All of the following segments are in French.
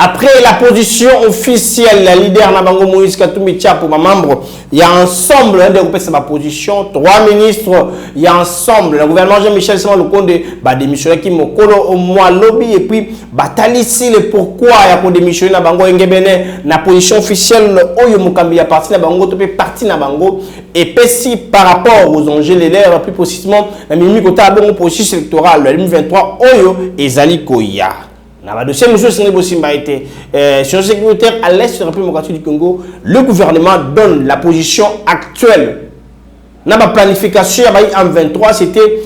Après la position officielle, la leader Nabango Moïse Katumbi Tcha pour ma membre, il y a ensemble, hein, de sa position, 3 ministres, il y a ensemble, le gouvernement Jean-Michel Sama Lukonde, démissionné qui mokolo au mois lobby, et puis, ici le pourquoi il y a démissionné Nabango Ngebene, la position officielle, Oyo Mukambi a parti Nabango, topé parti Nabango, et puis si par rapport aux enjeux de l'air, plus précisément, la Mimi Kota a bon processus électoral, le 2023, Oyo et Zali Koya. Dossier monsieur Sénébo Simba été sur sécuritaire à l'est de la République démocratique du Congo, le gouvernement donne la position actuelle. Dans la planification en 23, c'était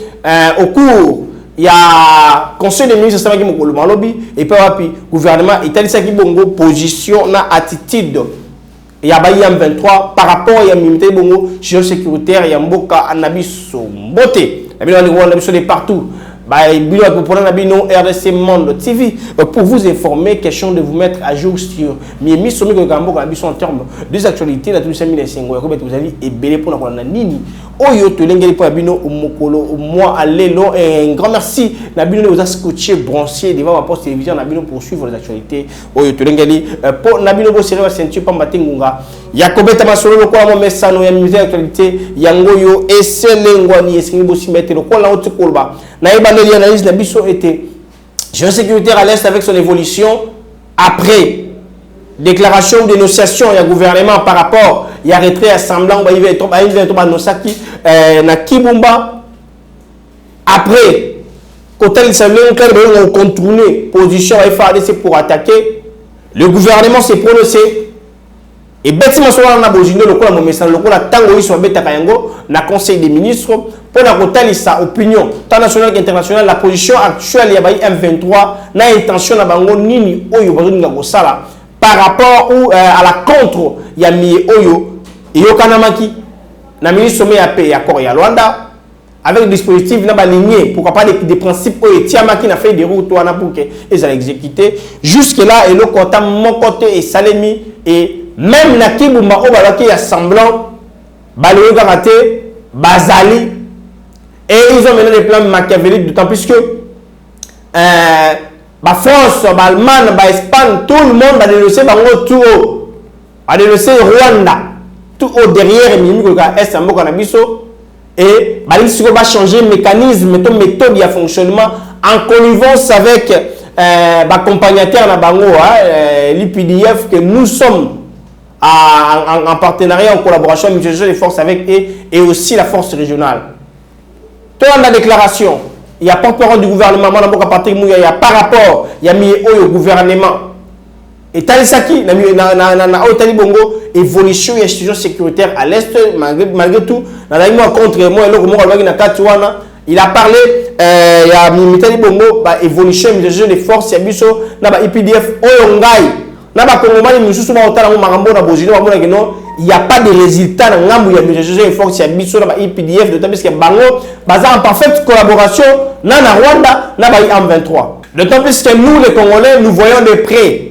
au cours, il y a conseil des ministres qui m'a lobby et puis le gouvernement Italie qui bongo position na attitude. Il y a en 23 par rapport à l'immunité bongo sur sécuritaire, il y a mboka anabiso mbote. Il y a partout. RDC Monde TV pour vous informer, question de vous mettre à jour sur Miemi Somi en termes des actualités. Vous allez ébélé pour la nini. Oyo to lengeli pour Abino Mokolo moi alelo un grand merci Nabino vous a scotché branché devant ma poste télévision Nabino pour suivre les actualités. Oyo to lengeli pour Nabino bo serrer ceinture pa matengunga Yakobeta masolo lokola mo mesano ya musée actualité yangoyo eselengwani esingi bo simete lokola otikolba na ibandeli analyse na biso était sécuritaire à l'est avec son évolution après déclaration de dénonciation il y a gouvernement par rapport il y a retrait assemblant il va être nosaki na Kibumba après quand il s'est contourné position FARDC pour attaquer le gouvernement s'est prononcé et bêtement soit na bozino le kola message le kola tango iso beta kayango na conseil des ministres pour la rotali sa opinion tant nationale qu'internationale la position actuelle il y a M23 na intention na bango nini oyo bazoninga kosala par rapport à la contre il y a mis oyo Iyo Kanamaki, na ministre sommet à paix accord ya Luanda avec le dispositif n'a pas ligné pourquoi pas des principes oyo Tiamaki n'a fait des routes pour que ils allaient exécuter jusque là et le côté mon côté et Salemi et même na Kibumba au balaki ya semblant baloyo karaté Bazali et ils ont mené des plans machiavéliques d'autant plus que France, Allemagne, Espagne, tout le monde a dénoncé tout haut. A dénoncé Rwanda. Tout haut derrière, Est et il va changer le mécanisme, méthode de fonctionnement en connivence avec l'accompagnateur l'IPDF que nous sommes en partenariat, en collaboration avec les forces avec et aussi la force régionale. Tout la déclaration. Il n'y a pas parole du gouvernement, il y a par rapport, il y a mis au gouvernement. Et Talisaki, Bongo, évolution et institution sécuritaire à l'Est, malgré tout, contre moi, il a parlé, il y a Mitali Bongo, évolution des forces, il y a Bisso, IPDF, il n'y a pas de résultat dans les forces, il y a Bisso, IPDF, d'autant plus qu'il y a Bango, en parfaite collaboration, dans Rwanda, dans 23. D'autant plus que nous, les Congolais, nous voyons de près,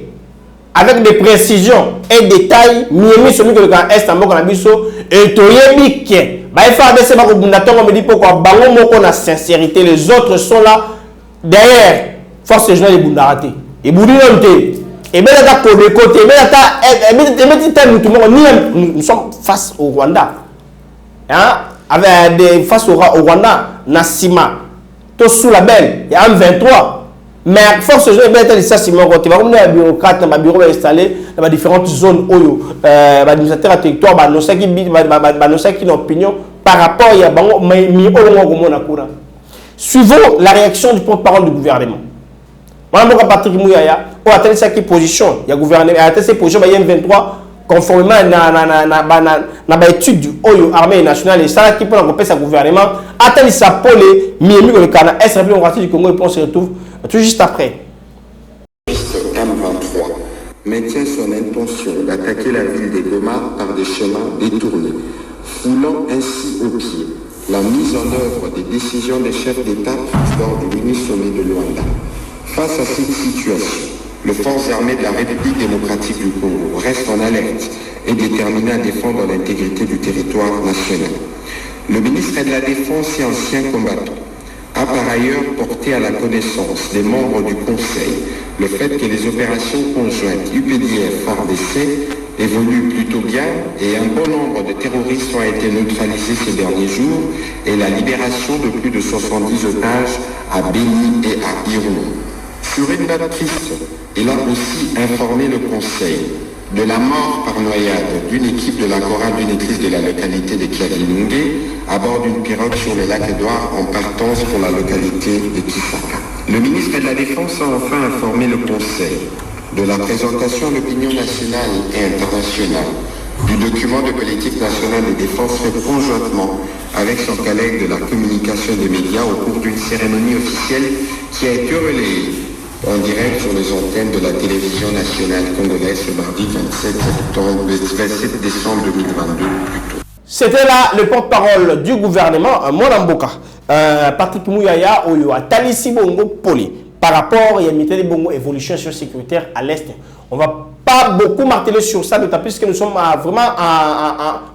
avec des précisions et détails, Miami, celui que le Grand Est, en Bokanabissou, et Toyebik, FARDC, on me dit pourquoi, Bango Moko, a sincérité, les autres sont là, derrière, force régionale de Bundarate. Et Boudinonte, et bien là, côté côté, nous sommes face au Rwanda. Avec face au Rwanda, Nassima, tout sous la belle, il y a un 23. Mais force de mettre ça c'est mon côté. Comme les bureaucrates dans bureau installé dans différentes zones où l'administrateur à territoire bah nos qui opinion par rapport il y a bango mais suivons la réaction du porte-parole du gouvernement. Madame Patrick Mouyaya au atteindre sa position, il y a gouvernement a atteint ses positions il y a 23 conformément na étude du Oyo armée nationale et ça qui peut regrouper sa gouvernement atteindre sa pole Miami le Canada est République démocratique du Congo et on se retrouve tout juste après. M23 maintient son intention d'attaquer la ville de Goma par des chemins détournés, foulant ainsi au pied la mise en œuvre des décisions des chefs d'État lors du mini-sommet de Luanda. Face à cette situation, les forces armées de la République démocratique du Congo restent en alerte et déterminées à défendre l'intégrité du territoire national. Le ministre de la Défense et ancien combattant a a par ailleurs porté à la connaissance des membres du Conseil le fait que les opérations conjointes UPDF-FARDC évoluent plutôt bien et un bon nombre de terroristes ont été neutralisés ces derniers jours et la libération de plus de 70 otages à Béni et à Irou. Sur une date triste, il a aussi informé le Conseil de la mort par noyade d'une équipe de la chorale unitrice de la localité de Kiavilungue à bord d'une pirogue sur le lac Édouard en partance pour la localité de Kisaka. Le ministre de la Défense a enfin informé le Conseil de la présentation à l'opinion nationale et internationale du document de politique nationale de défense fait conjointement avec son collègue de la communication des médias au cours d'une cérémonie officielle qui a été relayée en direct sur les antennes de la télévision nationale congolaise ce mardi 27 décembre 2022 plus tôt. C'était là le porte-parole du gouvernement, Monamboka. Patrick Mouyaya, Oyo, Talisi Bongo Poli. Par rapport à l'évolution sécuritaire à l'Est. On ne va pas beaucoup marteler sur ça, d'autant plus que nous sommes vraiment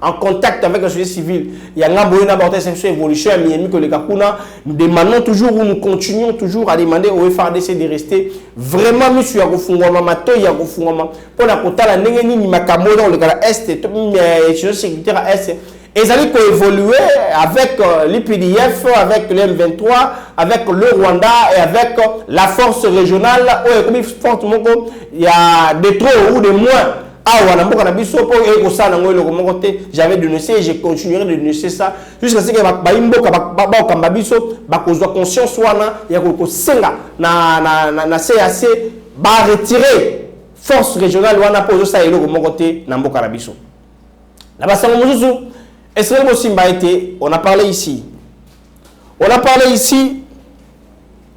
en contact avec la société civile. Il y a une abordé cette évolution à Miami que le Kakuna. Nous demandons toujours, ou nous continuons toujours à demander au FARDC de rester vraiment mis sur Yagofungoma, Mato Yagofungoma, pour la quota la Nengeni Nimakamo dans le cas Est, la société sécuritaire à Est. Et ça dit évoluer avec l'IPDF, avec le M23, avec le Rwanda et avec la force régionale. Il y a des trop ou des moins. J'avais dénoncé et je continuerai de dénoncer ça jusqu'à ce que la conscience na CAC va retirer force régionale on a parlé ici. On a parlé ici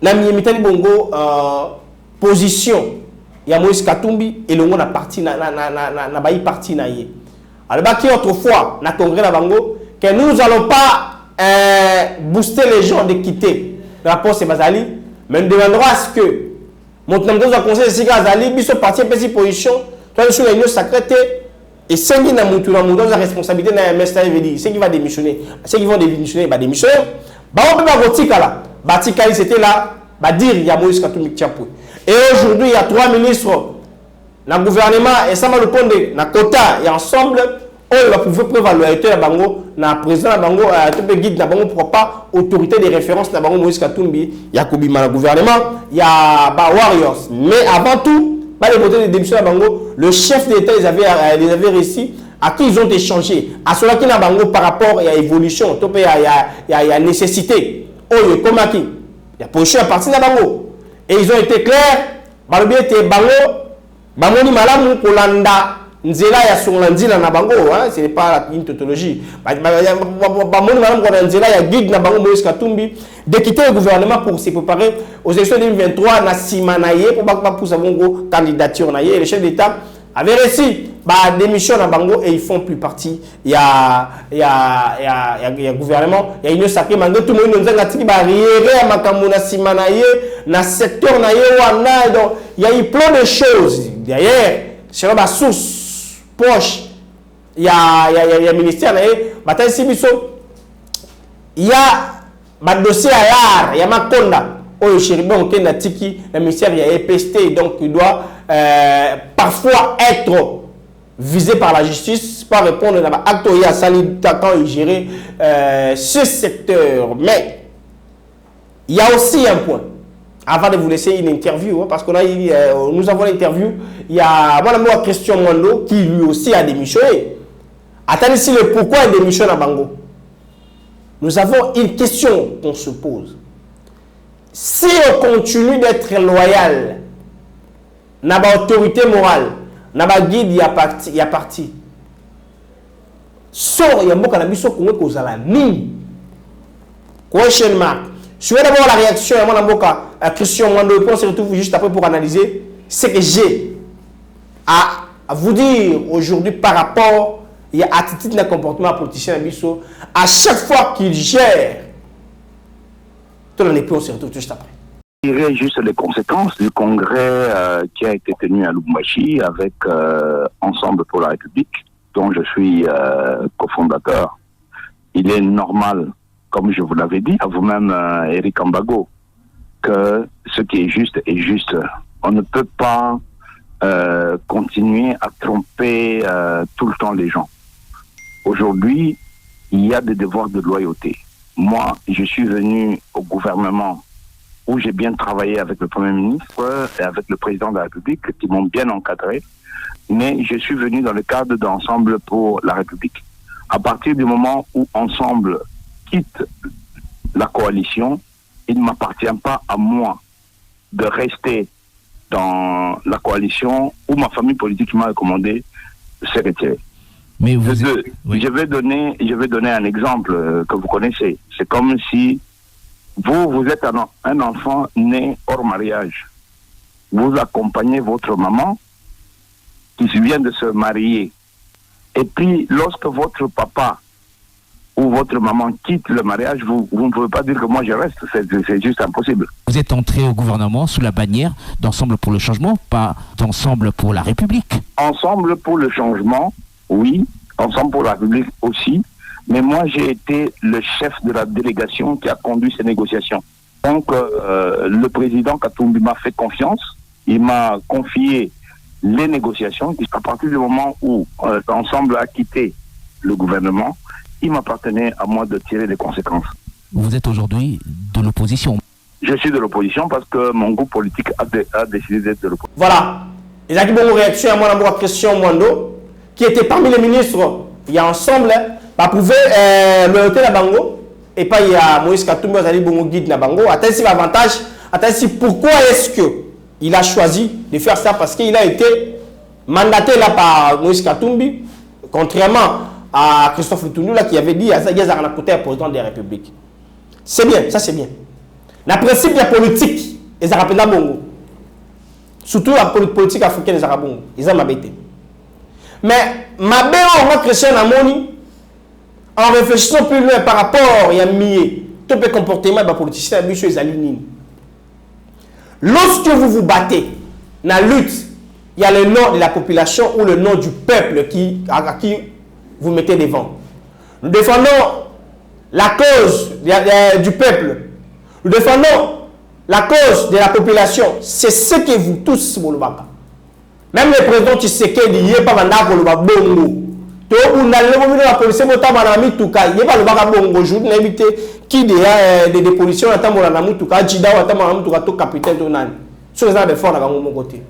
la Bongo position. Il y a Moïse Katumbi et le monde a parti na parti na ye. Alors qui autrefois na congrès na bango que nous allons pas booster les gens de quitter. La poste Bazali, mais nous demanderons à ce que mon conseil de Siga Azali biso parti petit position. Toi sur l'union sacrée. Et ceux qui ont la responsabilité dans MS, ceux qui vont démissionner, ceux qui vont démissionner, bah démissionner. Bah on peut pas voter là. Batika c'était là, bah dire il y a Moïse Katumbi Tiapou. Et aujourd'hui il y a 3 ministres dans le gouvernement et ça m'a le compte na quota et ensemble on va pouvoir prévaloir la bango na président bango tout le guide na bango pour pas autorité de référence na bango Moïse Katumbi, il y a Kobima le gouvernement, il y a bah Warriors. Mais avant tout les voter de démission à Bango, le chef d'État les avait réussi à qui ils ont échangé. À cela qui n'a Bango par rapport à l'évolution, il y a nécessité. Oh, il y a comme qui il y a position à partir de Bango. Et ils ont été clairs. Bango était Bango ni malamu Kolanda Nzela ya Sonlandila na Bango, ce n'est pas une tautologie. Bango ni malamu Kolanda Nzela ya guide na Bango Moïse Katumbi de quitter le gouvernement pour se préparer aux élections 2023 na Simanaye pour pas pousser Bango candidature na ye. Le chef d'État avait réussi démission na Bango et ils font plus partie. Il y a gouvernement, il y a une sacrée mango tout le monde nous a dit barrière makambo na Simanaye na secteur na ye wana donc il y a eu plein de choses derrière sur la source proche. Il y a ministère na ye bataille sibiso il y a dossier à l'art, il y a Makonda. Oh, Chéribon, qui est tiki, le ministère est pesté, donc il doit parfois être visé par la justice, pas répondre à l'acte à Sali quand il gérait ce secteur. Mais il y a aussi un point. Avant de vous laisser une interview, parce que nous avons l'interview, il y a mon Christian Mondo qui lui aussi a démissionné. Attendez si le pourquoi il démissionne à Bango. Nous avons une question qu'on se pose. Si on continue d'être loyal, n'a pas autorité morale, n'a pas guide, il y a parti. Sort, il y a beaucoup de choses qu'on cause à la mine. Question mark. Je vais d'abord la réaction à Christian Mwando, et puis on se retrouve juste après pour analyser ce que j'ai à vous dire aujourd'hui par rapport il y a attitude de comportement politicien à chaque fois qu'il gère tout l'année on se retrouve juste après. Je dirais juste les conséquences du congrès qui a été tenu à Lubumbashi avec Ensemble pour la République, dont je suis cofondateur. Il est normal comme je vous l'avais dit, à vous-même, Eric Ambago, que ce qui est juste est juste. On ne peut pas continuer à tromper tout le temps les gens. Aujourd'hui, il y a des devoirs de loyauté. Moi, je suis venu au gouvernement où j'ai bien travaillé avec le Premier ministre et avec le Président de la République qui m'ont bien encadré, mais je suis venu dans le cadre d'Ensemble pour la République. À partir du moment où Ensemble quitte la coalition, il ne m'appartient pas à moi de rester dans la coalition où ma famille politique m'a recommandé s'est retirée. Mais vous... je vais donner un exemple que vous connaissez. C'est comme si vous êtes un enfant né hors mariage. Vous accompagnez votre maman qui vient de se marier. Et puis, lorsque votre papa ou votre maman quitte le mariage, vous ne pouvez pas dire que moi je reste. C'est juste impossible. Vous êtes entré au gouvernement sous la bannière d'Ensemble pour le changement, pas d'Ensemble pour la République. Ensemble pour le changement, oui. Ensemble pour la République aussi. Mais moi, j'ai été le chef de la délégation qui a conduit ces négociations. Donc, le président Katumbi m'a fait confiance. Il m'a confié les négociations. À partir du moment où Ensemble a quitté le gouvernement, il m'appartenait à moi de tirer les conséquences. Vous êtes aujourd'hui de l'opposition. Je suis de l'opposition parce que mon groupe politique a décidé d'être de l'opposition. Voilà. Il y a une réaction à mon amour à Christian Mwando, qui était parmi les ministres. Il y a Ensemble, pas prouver loyauté na bango, et pas il y a Moïse Katumbi qui bongo guide na bango. Attends si l'avantage, attends si pourquoi est-ce que il a choisi de faire ça, parce qu'il a été mandaté là par Moïse Katumbi, contrairement à Christophe Lutundu là qui avait dit à Yazar Nakoté, président de la République. C'est bien, ça c'est bien. Le principe de la politique, ils ont rappelé la bongo. Surtout la politique africaine, ils ont rappelé bongo. Ils ont m'abêté. Mais ma belle on Christian Amoni, en réfléchissant plus loin par rapport à Mié, tout le comportement des politiciens, les alignés. Lorsque vous vous battez dans la lutte, il y a le nom de la population ou le nom du peuple à qui vous mettez devant. Nous défendons la cause du peuple. Nous défendons la cause de la population. C'est ce que vous tous, Bolobaka. Même le président Tshisekedi, il n'y a pas de bongo. Tout la police, il n'y a pas de bongo. Je vais éviter qui des policiers ont été en Moutuka, Jida ou en Moutuka, tout capitaine de Nan. Sur les armes de fort, mon côté.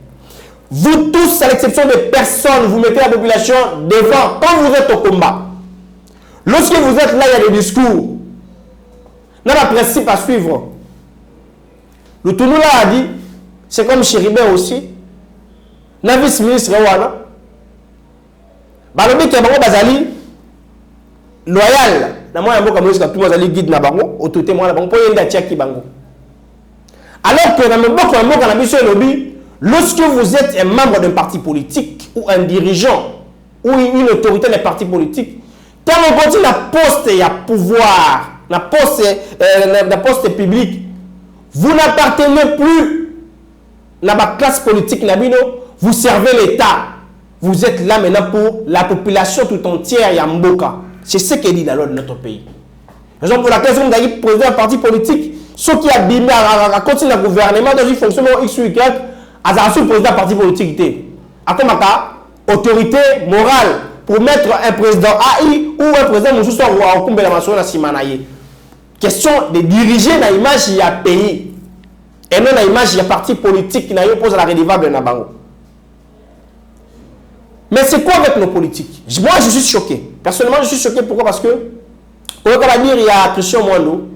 Vous tous, à l'exception de personne, vous mettez la population devant quand vous êtes au combat. Lorsque vous êtes là, il y a des discours. Il y a un principe à suivre. Le Tounoula a dit, c'est comme Chéribé aussi. Le vice-ministre Rwanda. Balobi Kebango Bazali, loyal. Na moi yambo kamoisi tout bazali guide na bango, autorité moi na bango pour yenda tiaki bango. Alors que dans le bloc yambo kana biso lobby, lorsque vous êtes un membre d'un parti politique ou un dirigeant ou une autorité d'un parti politique, quand on continue la poste et à pouvoir, la poste publique, vous n'appartenez plus à la classe politique nabino, vous servez l'État. Vous êtes là maintenant pour la population tout entière Yamboka. C'est ce qu'est dit la loi de notre pays. Raison pour laquelle vous avez président d'un parti politique, ceux qui abîment à continuer le gouvernement dans une fonction X ou Y, à la président d'un parti politique. À comme autorité morale pour mettre un président AI ou un président Moussoussa ou un Kumbe la Massona Simanaye. Question de diriger dans l'image il y a pays. Et non dans l'image il y a parti politique qui n'a pas posé la redevable de Nabango. Mais c'est quoi avec nos politiques? Moi, je suis choqué. Personnellement, je suis choqué. Pourquoi? Parce que, quand on va dire, il y a Christian Mwando.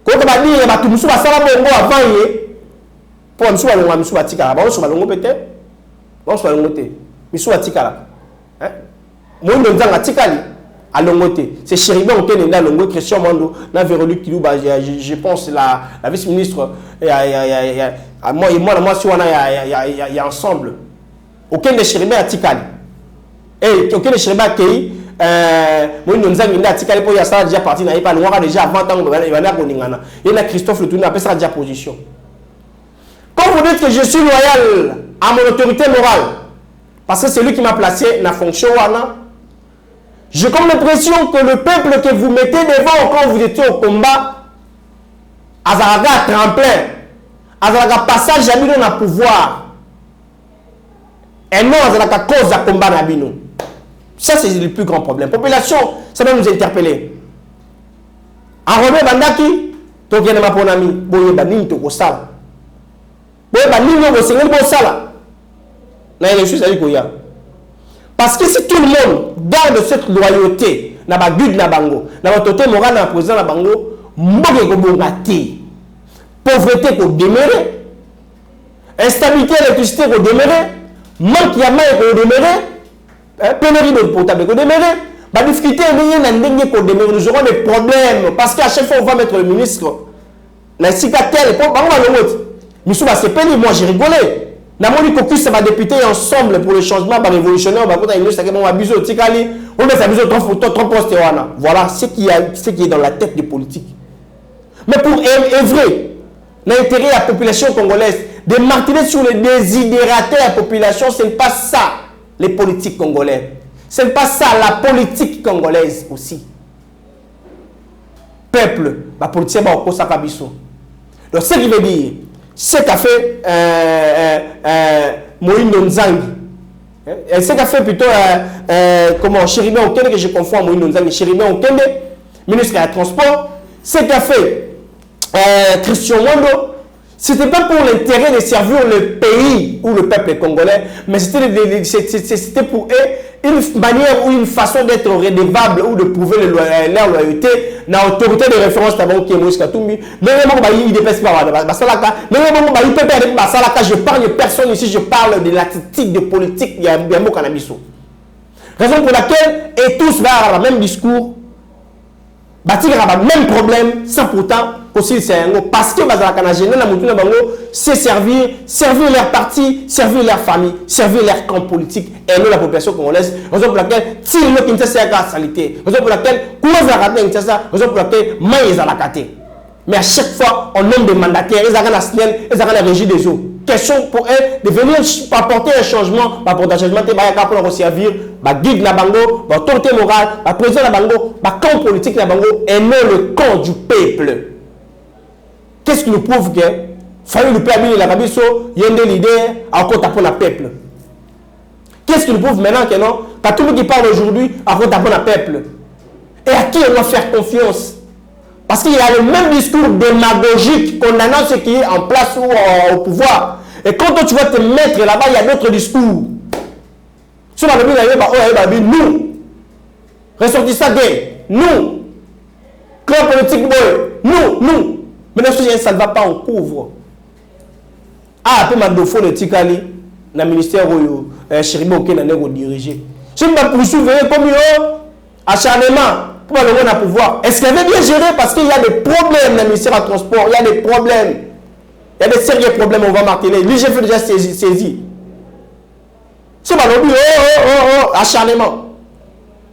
Quand on va dire, il y a tout le monde avant, pour un souba longo, un souba tikala. Bon, souba longo peut-être. Bon, souba longo te. Mais souba tikala. Moi, je dis à tikali. À longote. C'est Chéribé au Kenya, longo, Christian Mwando. Dans Véronique Kilouba, je pense, la vice-ministre. Moi, si on a ensemble. Aucun de Chéribé à Tikali. Et aucun de Chéribé à Kei, moi, nous avons dit à Tikali pour y avoir déjà parti, n'a pas noir déjà avant tant que il y a Christophe Le Tourné, après ça, déjà position. Quand vous dites que je suis loyal à mon autorité morale, parce que c'est lui qui m'a placé dans la fonction, J'ai comme l'impression que le peuple que vous mettez devant quand vous étiez au combat, Azalaga tremplin, Azalaga passage à bino na pouvoir. Et non, Azalaga cause à combat na bino. Ça, c'est le plus grand problème. Population, ça va nous interpeller. En Robert Bandaki, Tokienne Maponami, Boye Banin Tokosala. Boye Banin Tokosala, Bosala. Na élection, ça dit quoi? Parce que si tout le monde garde cette loyauté, na ba guide na bango, na ba toté moral na président na bango, mboke ko bongati. Pauvreté ko demeurer, instabilité électricité ko demeurer, manque ya main ko demeurer, pénurie de potable ko demeurer, ba difficulté na ndenge ko demeurer, nous aurons des problèmes parce qu'à chaque fois on va mettre le ministre na sika tel pour bango ba lomot. Misu ba sepeli, moi j'ai rigolé. Namoni caucus ça va député ensemble pour le changement ba révolutionnaire ba kota ino ça que bon abiso tikali on met ça abiso trop poste wana. Voilà ce qui est dans la tête des politiques. Mais pour œuvrer l'intérêt de la population congolaise, de marteler sur les désidératés de la population, ce n'est pas ça les politiques congolais. Ce n'est pas ça la politique congolaise aussi. Peuple, la politique va au Kosakabiso. Donc ce qui veut dire, ce qu'a fait Moïse Nzangi, ce qu'a fait plutôt comment Chéribé Okende, que je confonds à Moïse Nzangi, Chéribé Okende, ministre des Transports, ce qu'a fait Christian Wando, ce n'était pas pour l'intérêt de servir le pays ou le peuple congolais, mais c'était pour eux une manière ou une façon d'être redevable ou de prouver leur loyauté dans l'autorité de référence d'abord qui est Moïse Katumbi. Je parle de personne ici, je parle de l'attitude de politique de Yambo Canabiso. Raison pour laquelle, et tous vont avoir le même discours, bâtir le même problème, sans pourtant aussi c'est parce que c'est servir leur parti, servir leur famille, servir leur camp politique et non la population congolaise. Raison pour laquelle s'il ne peut pas salité, raison pour laquelle raison pour laquelle maïs à la caté. Mais à chaque fois on nomme des mandataires, ils ont la SNEL, ils ont la régie des eaux. Question pour eux de venir apporter un changement, apporter un changement, pour leur servir, guide na bango, autorité morale, président na bango, camp politique na bango et non le camp du peuple. Qu'est-ce qui nous prouve que famille du peuple la Kabiso, il y a des leaders à côté pour le peuple. Qu'est-ce qui nous prouve maintenant que non, quand tout le monde qui parle aujourd'hui à côté pour le peuple. Et à qui on doit faire confiance? Parce qu'il y a le même discours démagogique condamnant ce qui est en place ou au pouvoir. Et quand tu vas te mettre là-bas, il y a d'autres discours. Sur la Bible, nous, ressortissants gay, nous, clan politique boy, nous. Mais ça ne va pas, on couvre. Ah, après ma dofo de Tikali, dans le ministère où Chéribé Okende n'a pas dirigé. Je ne vais pas poursuivre comme acharnement. Pour le pouvoir. Est-ce qu'elle veut bien gérer? Parce qu'il y a des problèmes dans le ministère du Transport. Il y a des problèmes. Il y a des sérieux problèmes, on va marteler. L'IGF déjà saisi. C'est pas le but, acharnement.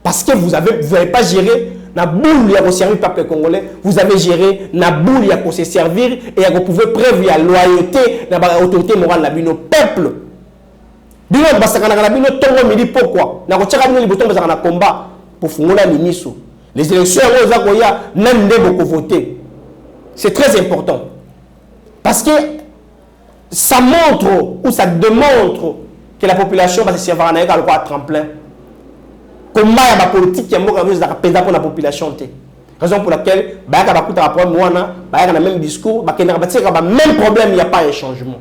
Parce que vous n'avez pas géré la boule à servir le peuple congolais. Vous avez géré la boule à se servir et à pouvoir prévoir la loyauté, l'autorité morale de nos peuples. Bino basakana na bino tongo midi pourquoi? Na ko tchaka bino liboto basakana combat pour fungola limiso. Les élections, même beaucoup voter. C'est très important. Parce que ça montre ou ça démontre que la population va se servir à tremplin. Comment il y a la politique qui est pour la population. Raison pour laquelle, il y a le même discours, il y a le même problème, il n'y a pas de changement.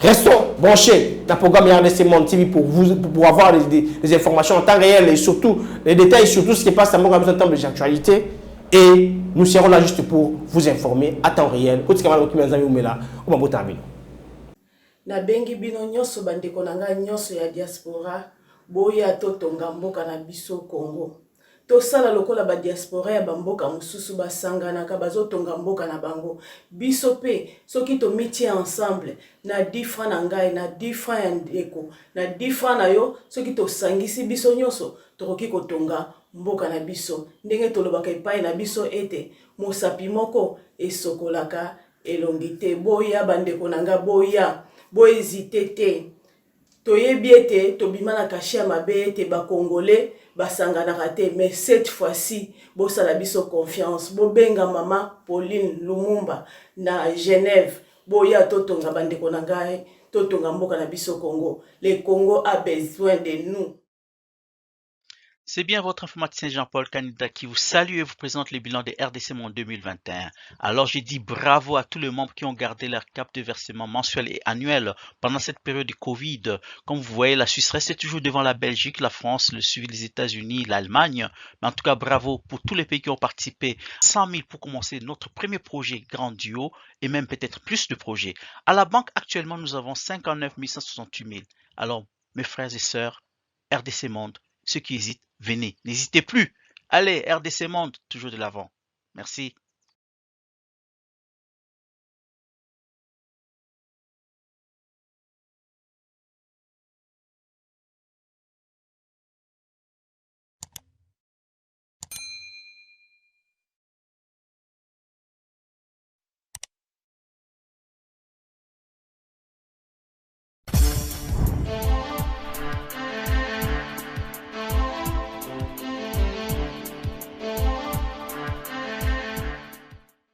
Restons branchés dans le programme RDC Monde TV pour avoir des informations en temps réel et surtout les détails sur tout ce qui passe dans le temps de l'actualité. Et nous serons là juste pour vous informer à temps réel. Na bengi bino nyoso bandeko nanga nyoso ya diaspora boya to tonga mboka na biso Congo. To sala lokola ba diaspora ya bamboka mususu basangana ka bazotonga mboka na bango. Biso pe soki to mitie ensemble na 10 francs na ngai na 10 francs ya ndeko na 10 francs na yo soki to sangisi biso nyoso tokoki kotonga mboka na biso. Ndenge tolobaka epai na biso ete mosapi moko esokolaka elongite boya bandeko nanga boya. Bo hésiter te. toyebi ete tobima na kashi ya mabe ete bakongole basanganaka te, mais cette fois-ci bosala biso confiance, bobenga mama Pauline Lumumba na Genève, boya totonga bandeko na ngai, totonga mboka na biso Congo. Le Congo a besoin de nous. C'est bien votre informaticien Jean-Paul Canida qui vous salue et vous présente le bilan des RDC Monde 2021. Alors je dis bravo à tous les membres qui ont gardé leur cap de versement mensuel et annuel pendant cette période de Covid. Comme vous voyez, la Suisse reste toujours devant la Belgique, la France, le suivi des États-Unis, l'Allemagne. Mais en tout cas, bravo pour tous les pays qui ont participé. 100 000 pour commencer notre premier projet Grand Duo et même peut-être plus de projets. À la banque, actuellement, nous avons 59 168 000. Alors, mes frères et sœurs, RDC Monde, ceux qui hésitent, venez, n'hésitez plus. Allez, RDC Monde, toujours de l'avant. Merci.